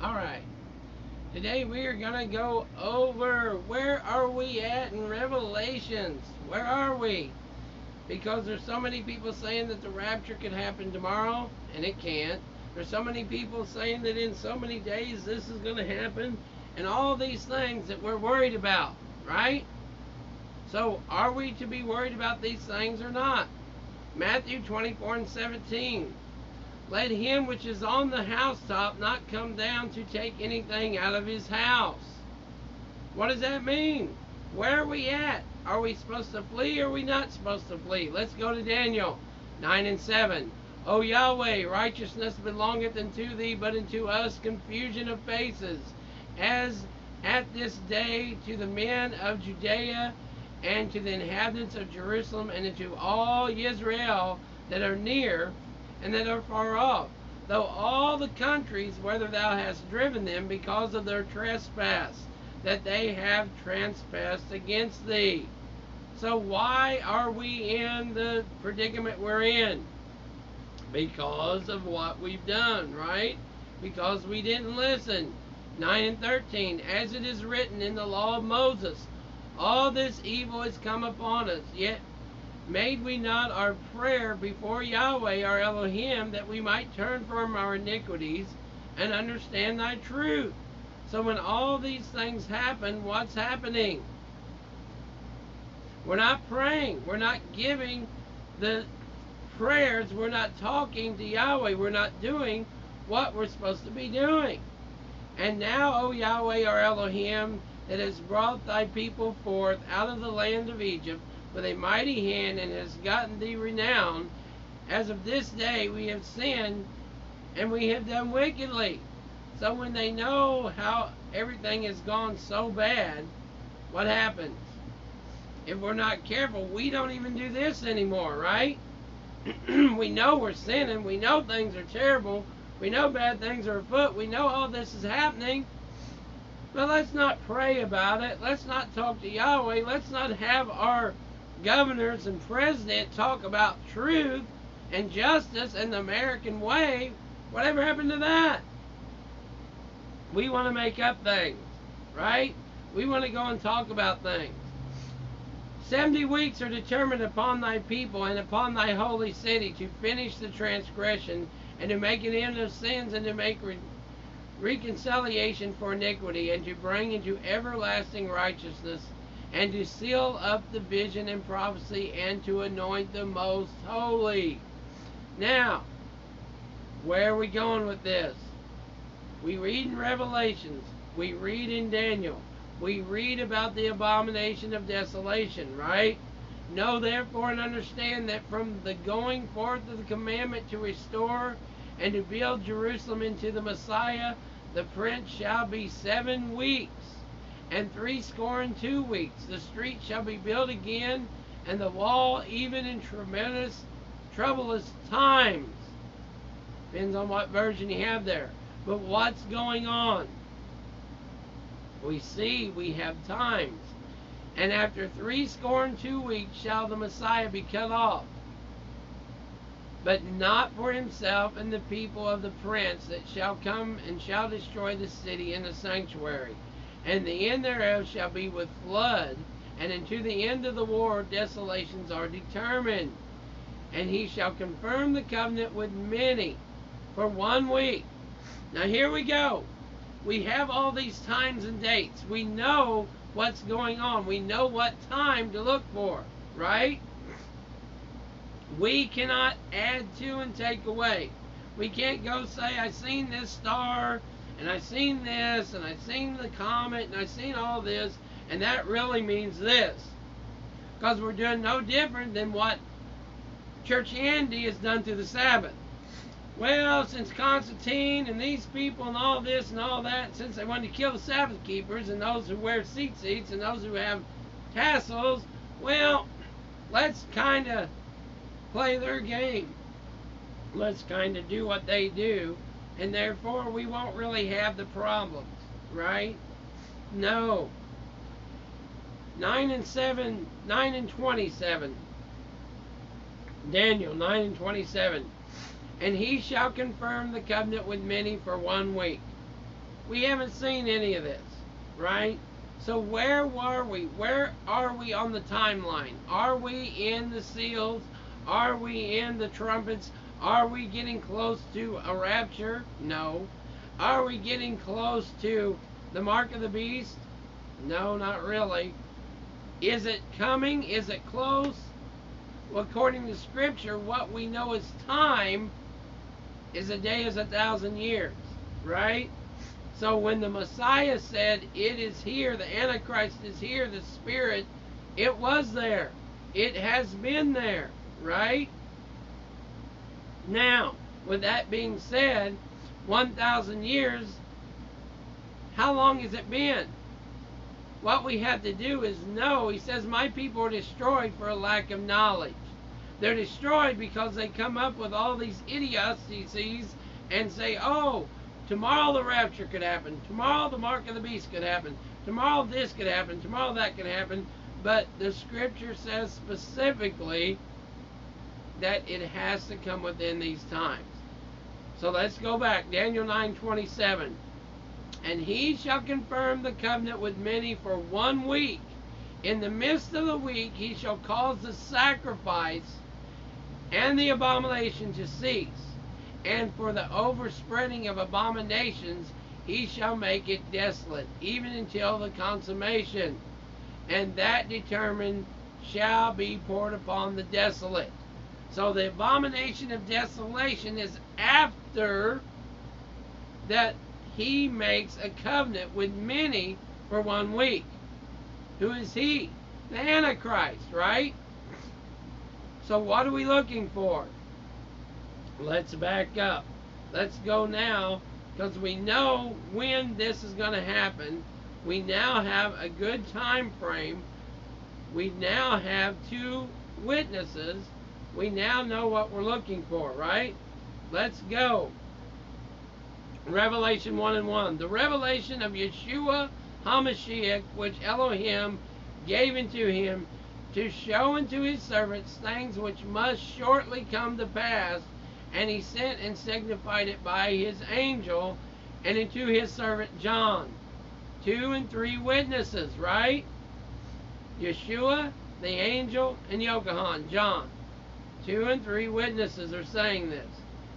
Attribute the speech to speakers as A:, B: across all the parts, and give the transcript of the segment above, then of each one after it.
A: Alright, today we are going to go over where are we at in Revelations. Where are we? Because there's so many people saying that the rapture could happen tomorrow, and it can't. There's so many people saying that in so many days this is going to happen, and all these things that we're worried about, right? So are we to be worried about these things or not? Matthew 24:17. Let him which is on the housetop not come down to take anything out of his house. What does that mean? Where are we at? Are we supposed to flee or are we not supposed to flee? Let's go to Daniel 9:7. O Yahweh, righteousness belongeth unto thee, but unto us confusion of faces, as at this day to the men of Judea and to the inhabitants of Jerusalem and unto all Israel that are near and that are far off, though all the countries whither thou hast driven them because of their trespass, that they have trespassed against thee. So why are we in the predicament we're in? Because of what we've done, right? Because we didn't listen. 9:13, as it is written in the law of Moses, all this evil has come upon us, yet made we not our prayer before Yahweh our Elohim, that we might turn from our iniquities and understand thy truth. So when all these things happen, what's happening? We're not praying. We're not giving the prayers. We're not talking to Yahweh. We're not doing what we're supposed to be doing. And now, O Yahweh our Elohim, that has brought thy people forth out of the land of Egypt with a mighty hand, and has gotten thee renown, as of this day we have sinned, and we have done wickedly. So when they know how everything has gone so bad, what happens? If we're not careful, we don't even do this anymore, right? We know we're sinning. We know things are terrible. We know bad things are afoot. We know all this is happening. But let's not pray about it. Let's not talk to Yahweh. Let's not have our governors and president talk about truth and justice and the American way. Whatever happened to that? We want to make up things, right? We want to go and talk about things. 70 weeks are determined upon thy people and upon thy holy city, to finish the transgression and to make an end of sins, and to make reconciliation for iniquity, and to bring into everlasting righteousness, and to seal up the vision and prophecy, and to anoint the most holy. Now, where are we going with this? We read in Revelations, we read in Daniel, we read about the abomination of desolation, right? Know therefore and understand that from the going forth of the commandment to restore and to build Jerusalem into the Messiah, the prince shall be 7 weeks, and 62 weeks. The street shall be built again, and the wall even in tremendous, troublous times. Depends on what version you have there. But what's going on? We see we have times. And after 62 weeks shall the Messiah be cut off, but not for himself and the people of the prince that shall come and shall destroy the city and the sanctuary. And the end thereof shall be with flood, and unto the end of the war desolations are determined. And he shall confirm the covenant with many for 1 week. Now here we go. We have all these times and dates. We know what's going on. We know what time to look for, right? We cannot add to and take away. We can't go say, I seen this star, and I seen this, and I seen the comet, and I seen all this, and that really means this. Because we're doing no different than what Churchianity has done to the Sabbath. Well, since Constantine and these people and all this and all that, since they wanted to kill the Sabbath keepers and those who wear seats and those who have tassels, well, let's kind of play their game. Let's kind of do what they do, and therefore we won't really have the problems, right? No. 9 and 27. Daniel 9 and 27. And he shall confirm the covenant with many for 1 week. We haven't seen any of this, right? So where were we? Where are we on the timeline? Are we in the seals? Are we in the trumpets? Are we getting close to a rapture? No. Are we getting close to the mark of the beast? No, not really. Is it coming? Is it close? Well, according to Scripture, what we know is time is a day is 1,000 years, right? So when the Messiah said, it is here, the Antichrist is here, the Spirit, it was there. It has been there, right? Now, with that being said, 1,000 years, how long has it been? What we have to do is know, he says, my people are destroyed for a lack of knowledge. They're destroyed because they come up with all these idiocies and say, oh, tomorrow the rapture could happen. Tomorrow the mark of the beast could happen. Tomorrow this could happen. Tomorrow that could happen. But the Scripture says specifically that it has to come within these times. So let's go back. Daniel 9:27. And he shall confirm the covenant with many for 1 week. In the midst of the week he shall cause the sacrifice and the abomination to cease. And for the overspreading of abominations he shall make it desolate, even until the consummation. And that determined shall be poured upon the desolate. So the abomination of desolation is after that he makes a covenant with many for 1 week. Who is he? The Antichrist, right? So what are we looking for? Let's back up. Let's go now, because we know when this is going to happen. We now have a good time frame. We now have 2 witnesses. We now know what we're looking for, right? Let's go. Revelation 1:1. The revelation of Yeshua HaMashiach, which Elohim gave unto him, to show unto his servants things which must shortly come to pass. And he sent and signified it by his angel, and unto his servant John. 2 and 3 witnesses, right? Yeshua, the angel, and Yochanan, John. 2 and 3 witnesses are saying this.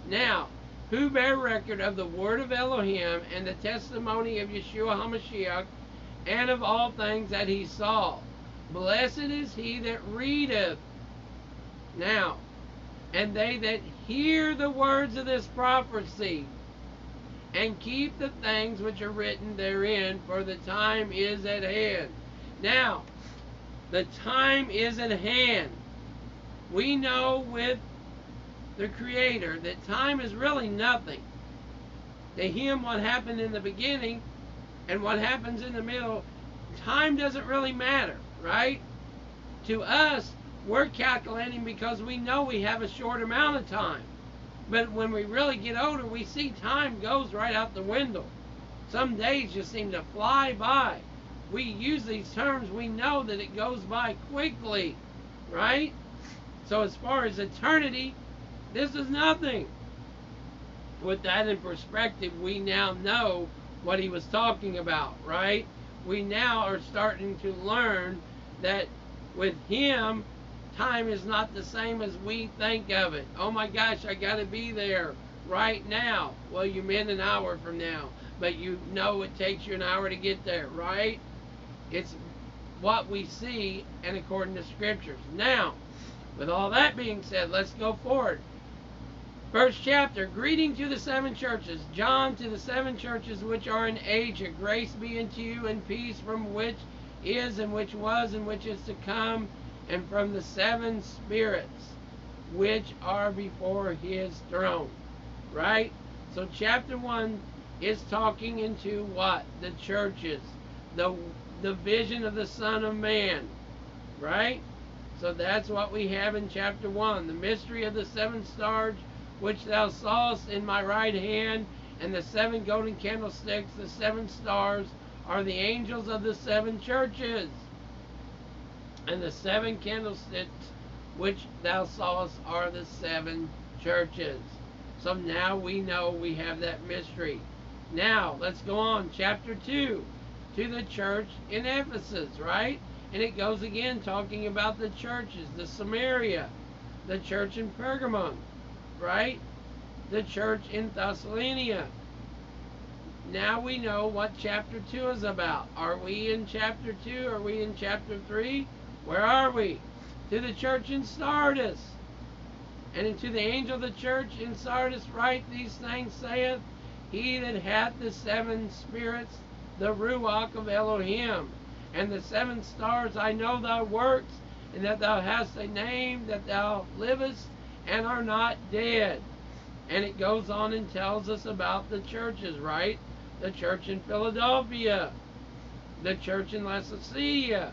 A: Now, who bear record of the word of Elohim and the testimony of Yeshua HaMashiach, and of all things that he saw. Blessed is he that readeth. Now, and they that hear the words of this prophecy, and keep the things which are written therein, for the time is at hand. Now, the time is at hand. We know with the Creator that time is really nothing. To him, what happened in the beginning and what happens in the middle, time doesn't really matter, right? To us, we're calculating because we know we have a short amount of time. But when we really get older, we see time goes right out the window. Some days just seem to fly by. We use these terms, we know that it goes by quickly, right? So as far as eternity, this is nothing. With that in perspective, we now know what he was talking about, right? We now are starting to learn that with him, time is not the same as we think of it. Oh my gosh, I got to be there right now. Well, you meant an hour from now, but you know it takes you an hour to get there, right? It's what we see and according to scriptures. Now, with all that being said, let's go forward. First chapter, greeting to the 7 churches. John, to the 7 churches which are in Asia, grace be unto you and peace from which is and which was and which is to come, and from the 7 spirits which are before his throne. Right? So chapter 1 is talking into what? The churches. The vision of the Son of Man. Right? So that's what we have in chapter 1. The mystery of the 7 stars which thou sawest in my right hand, and the 7 golden candlesticks, the 7 stars, are the angels of the 7 churches. And the 7 candlesticks which thou sawest are the 7 churches. So now we know we have that mystery. Now, let's go on. Chapter 2. To the church in Ephesus, right? And it goes again talking about the churches, the Samaria, the church in Pergamum, right? The church in Thessalonica. Now we know what chapter 2 is about. Are we in chapter 2? Are we in chapter 3? Where are we? To the church in Sardis. And unto the angel of the church in Sardis write these things, saith he that hath the 7 spirits, the Ruach of Elohim, and the 7 stars. I know thy works, and that thou hast a name, that thou livest, and are not dead. And it goes on and tells us about the churches, right? The church in Philadelphia, the church in Laodicea.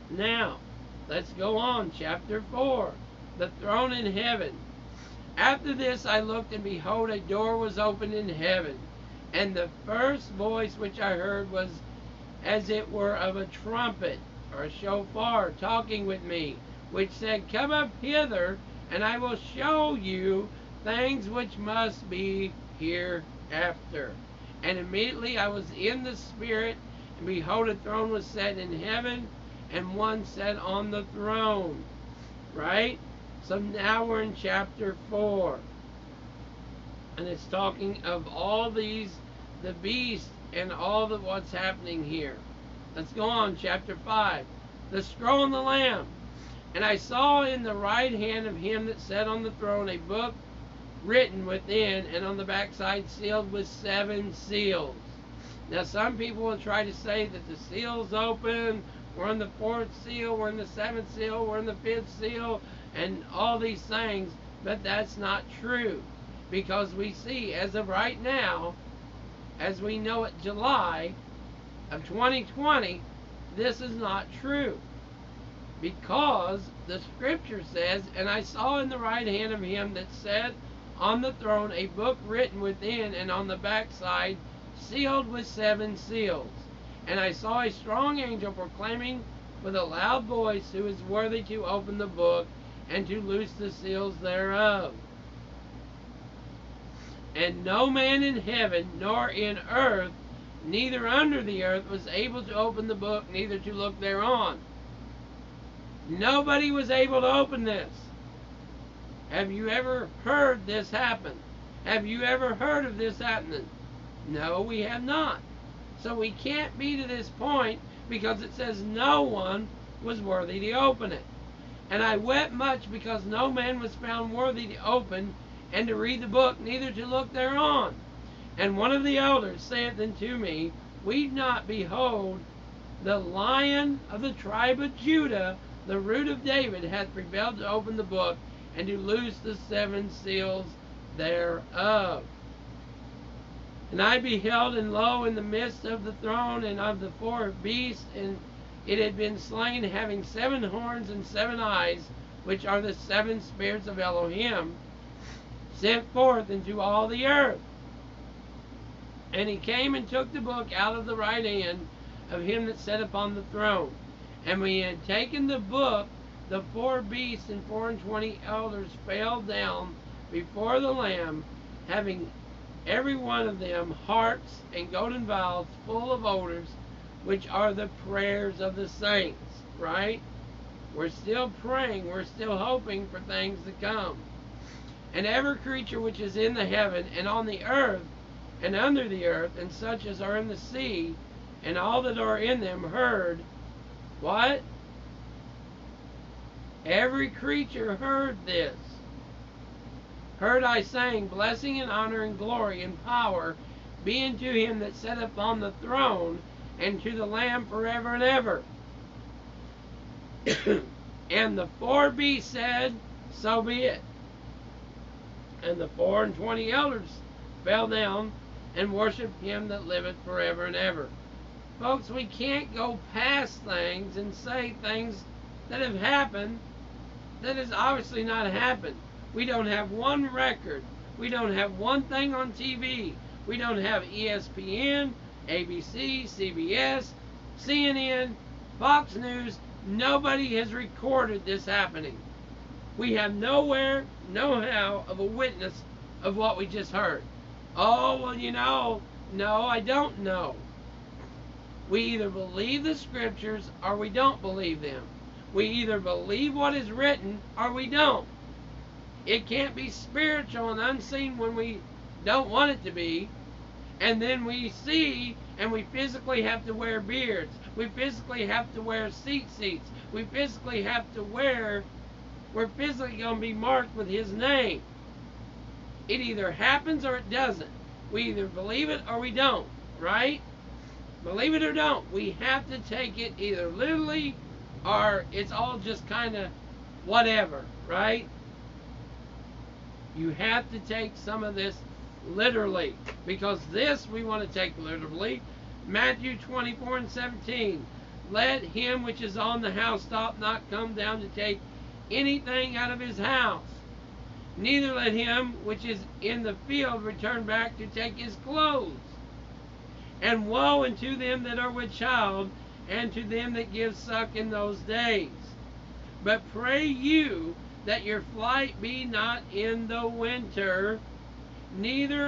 A: Now, let's go on. Chapter 4, the throne in heaven. After this I looked, and behold, a door was opened in heaven. And the first voice which I heard was as it were of a trumpet, or a shofar, talking with me, which said, Come up hither, and I will show you things which must be hereafter. And immediately I was in the Spirit, and behold, a throne was set in heaven, and one sat on the throne. Right? So now we're in chapter 4. And it's talking of all these, the beast, and all of what's happening here. Let's go on, chapter 5. The scroll and the Lamb. And I saw in the right hand of him that sat on the throne a book written within, and on the backside sealed with 7 seals. Now some people will try to say that the seal's open, we're in the 4th seal, we're in the 7th seal, we're in the 5th seal, and all these things, but that's not true. Because we see, as of right now, as we know it, July of 2020, this is not true. Because the scripture says, And I saw in the right hand of him that sat on the throne a book written within, and on the backside sealed with 7 seals. And I saw a strong angel proclaiming with a loud voice, Who is worthy to open the book and to loose the seals thereof? And no man in heaven, nor in earth, neither under the earth, was able to open the book, neither to look thereon. Nobody was able to open this. Have you ever heard this happen? Have you ever heard of this happening? No, we have not. So we can't be to this point, because it says no one was worthy to open it. And I wept much, because no man was found worthy to open and to read the book, neither to look thereon. And one of the elders saith unto me, Weep not, behold, the Lion of the tribe of Judah, the root of David, hath prevailed to open the book and to loose the 7 seals thereof. And I beheld, and lo, in the midst of the throne and of the 4 beasts, and it had been slain, having 7 horns and 7 eyes, which are the 7 spirits of Elohim, sent forth into all the earth. And he came and took the book out of the right hand of him that sat upon the throne. And when he had taken the book, the 4 beasts and 24 elders fell down before the Lamb, having every one of them harps and golden vials full of odors, which are the prayers of the saints. Right? We're still praying, we're still hoping for things to come. And every creature which is in the heaven, and on the earth, and under the earth, and such as are in the sea, and all that are in them, heard what? Every creature heard this. Heard I saying, Blessing and honor and glory and power be unto him that sat upon the throne, and to the Lamb forever and ever. And the 4 beasts said, So be it. And the 24 elders fell down and worshiped him that liveth forever and ever. Folks, we can't go past things and say things that have happened that has obviously not happened. We don't have one record. We don't have one thing on TV. We don't have ESPN, ABC, CBS, CNN, Fox News. Nobody has recorded this happening. We have nowhere, no how of a witness of what we just heard. Oh, well, no, I don't know. We either believe the scriptures or we don't believe them. We either believe what is written or we don't. It can't be spiritual and unseen when we don't want it to be. And then we see and we physically have to wear beards. We physically have to wear seats. We physically have to we're physically going to be marked with his name. It either happens or it doesn't. We either believe it or we don't, right? Believe it or don't, we have to take it either literally or it's all just kind of whatever, right? You have to take some of this literally, because this we want to take literally. Matthew 24:17. Let him which is on the housetop not come down to take anything out of his house. Neither let him which is in the field return back to take his clothes. And woe unto them that are with child, and to them that give suck in those days. But pray you that your flight be not in the winter, neither